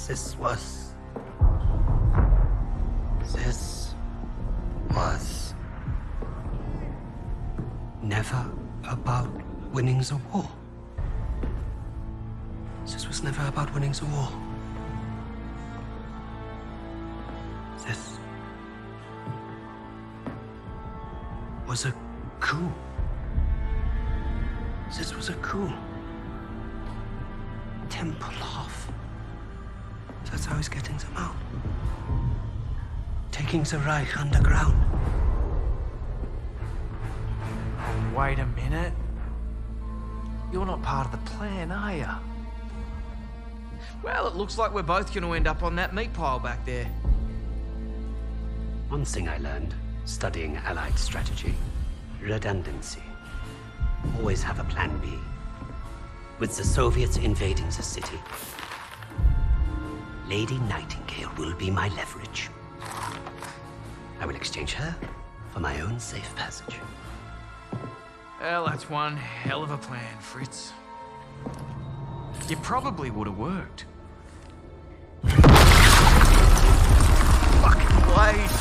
This was never about winning the war. This was never about winning the war. This was a coup. This was a coup. Tempelhof. That's how he's getting them out. Taking the Reich underground. Wait a minute. You're not part of the plan, are you? Well, it looks like we're both going to end up on that meat pile back there. One thing I learned studying Allied strategy: redundancy. Always have a plan B. With the Soviets invading the city, Lady Nightingale will be my leverage. I will exchange her for my own safe passage. Well, that's one hell of a plan, Fritz. It probably would have worked. Fucking blade!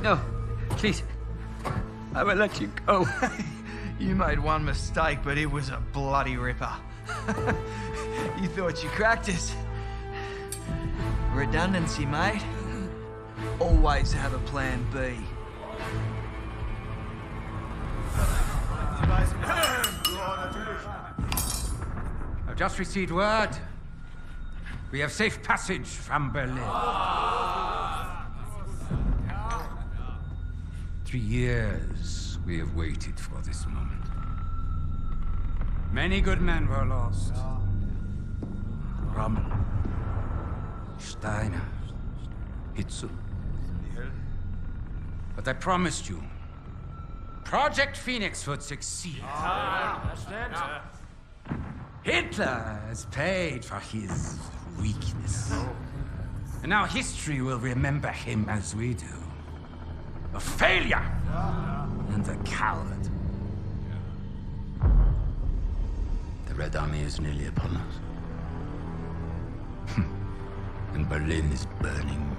No, please. I will let you go. You made one mistake, but it was a bloody ripper. You thought you cracked us. Redundancy, mate. Always have a plan B. I've just received word. We have safe passage from Berlin. 3 years we have waited for this moment. Many good men were lost. Rommel, Steiner, Hitzel. But I promised you, Project Phoenix would succeed. Hitler has paid for his weakness. And now history will remember him as we do. A failure and a coward. The Red Army is nearly upon us. And Berlin is burning.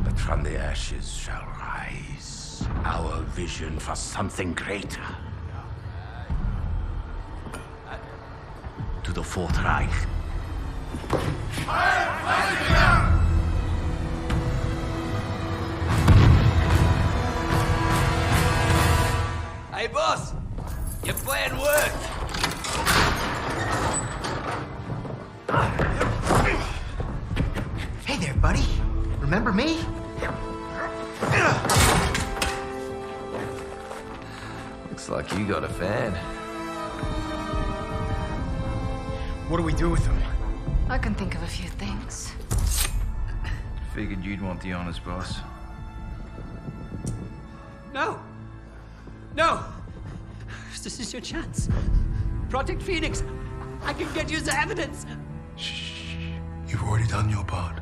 But from the ashes shall rise our vision for something greater. To the Fourth Reich. Hey, boss! Your plan worked! Hey there, buddy. Remember me? Looks like you got a fan. What do we do with him? I can think of a few things. Figured you'd want the honors, boss. No! No! This is your chance. Project Phoenix. I can get you the evidence. Shh. You've already done your part.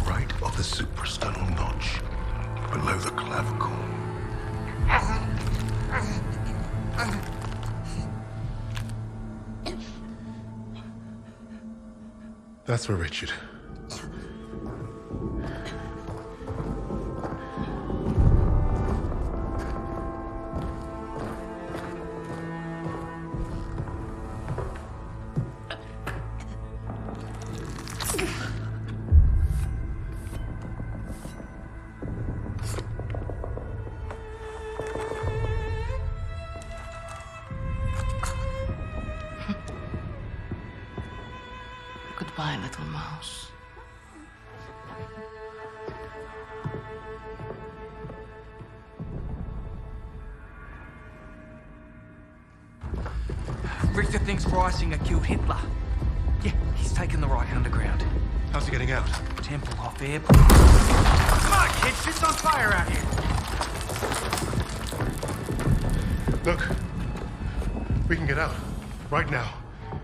Right of the suprasternal notch, below the clavicle. That's for Richard. Goodbye, little mouse. Richter thinks Reisinger killed Hitler. Yeah, he's taken the right underground. How's he getting out? Tempelhof Airport. Come on, kid! Shit's on fire out here! Look, we can get out. Right now.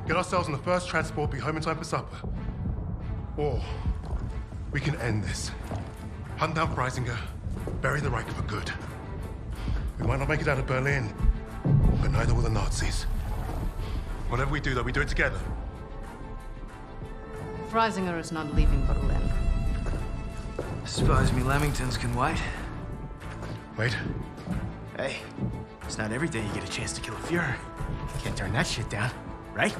Get ourselves on the first transport, be home in time for supper. Or we can end this. Hunt down Freisinger, bury the Reich for good. We might not make it out of Berlin, but neither will the Nazis. Whatever we do, though, we do it together. Freisinger is not leaving Berlin. Suppose me Lamingtons can wait. Wait. Hey, it's not every day you get a chance to kill a Fuhrer. Can't turn that shit down, right?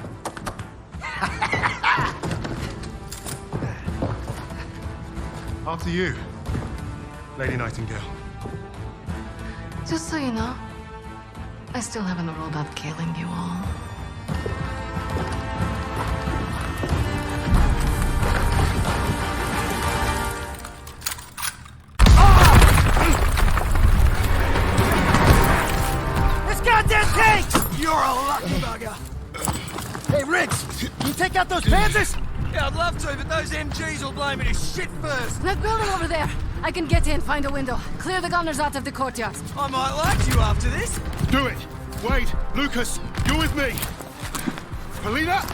After you, Lady Nightingale. Just so you know, I still haven't ruled out killing you all. This goddamn tank! You're a lucky bugger. Hey, Riggs, you take out those panzers? Yeah, I'd love to, but those MGs will blow me to shit first. That building over there. I can get in, find a window. Clear the gunners out of the courtyard. I might like you after this. Do it! Wade, Lucas, you're with me! Polina!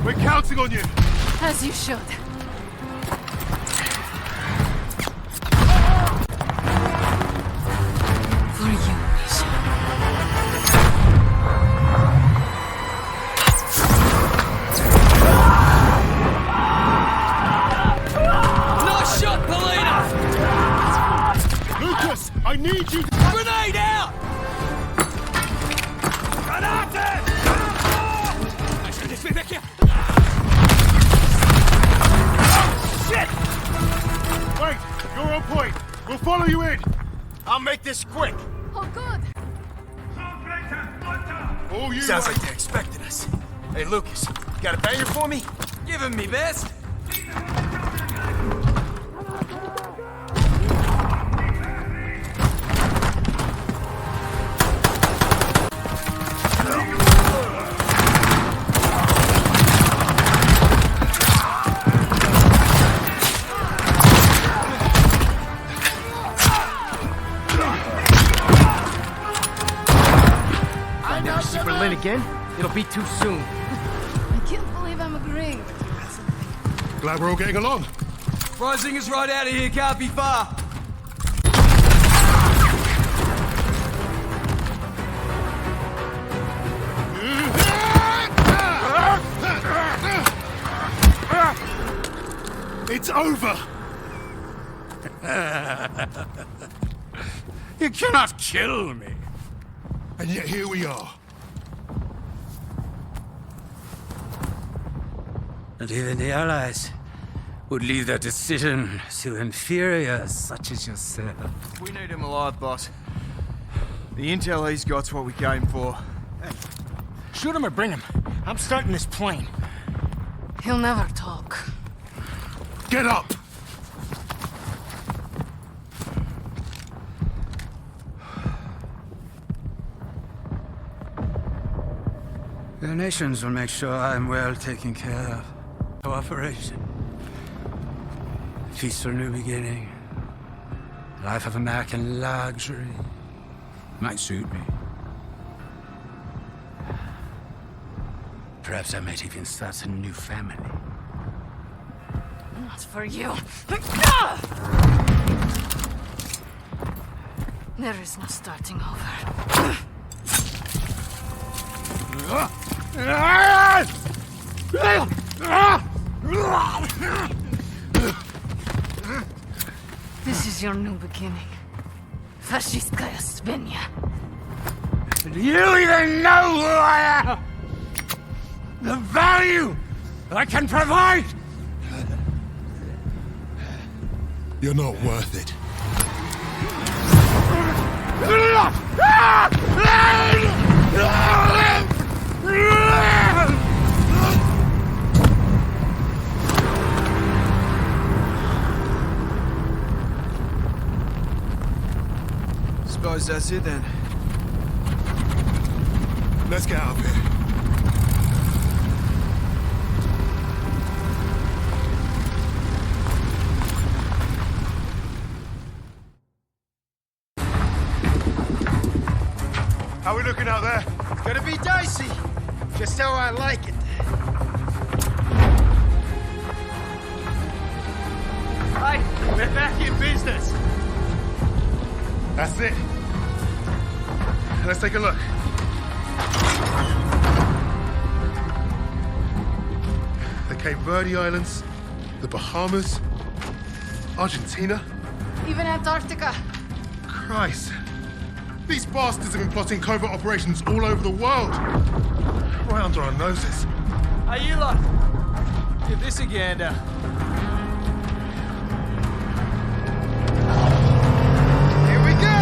We're counting on you! As you should. For you, Misha. Nice shot, Polina! Lucas, I need you to... Grenade out! Shit! Wait, you're on point. We'll follow you in. I'll make this quick. Oh, good. All you Sounds right. like they're expecting us. Hey, Lucas, got a banger for me? Give him me best. Berlin again? It'll be too soon. I can't believe I'm agreeing. Glad we're all getting along. Freisinger's right out of here, can't be far. It's over! You cannot kill me. And yet here we are. And even the Allies would leave that decision to inferiors such as yourself. We need him alive, boss. The intel he's got's what we came for. Hey, shoot him or bring him. I'm starting this plane. He'll never talk. Get up! The nations will make sure I'm well taken care of. Cooperation. Peaceful new beginning. Life of American luxury. Might suit me. Perhaps I might even start a new family. Not for you. There is no starting over. This is your new beginning. Fascistkaya Svenja. Do you even know who I am? The value I can provide? You're not worth it. Suppose that's it then. Let's get out of here. How are we looking out there? It's gonna be dicey. Just how I like it. Right, we're back in business. That's it. Let's take a look. The Cape Verde Islands, the Bahamas, Argentina. Even Antarctica. Christ. These bastards have been plotting covert operations all over the world. Right under our noses. Hey, you lot. Give this a gander. Here we go!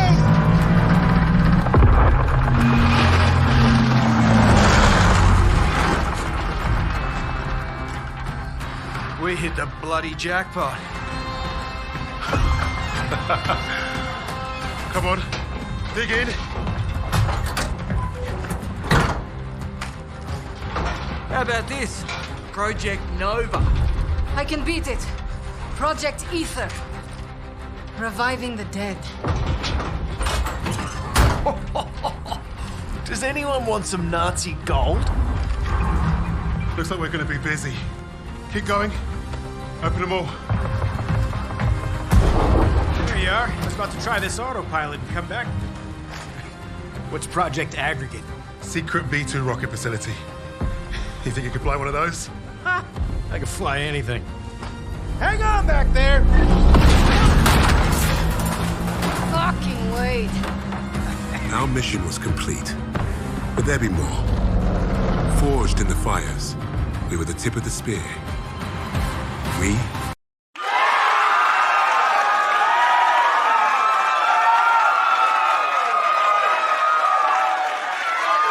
We hit the bloody jackpot. Come on. Dig in. How about this? Project Nova. I can beat it. Project Ether. Reviving the dead. Does anyone want some Nazi gold? Looks like we're going to be busy. Keep going. Open them all. There you are. I was about to try this autopilot and come back. What's Project Aggregate? Secret B-2 rocket facility. You think you could fly one of those? Ha! I can fly anything. Hang on back there! Fucking wait. Our mission was complete. But there'd be more. Forged in the fires, we were the tip of the spear. We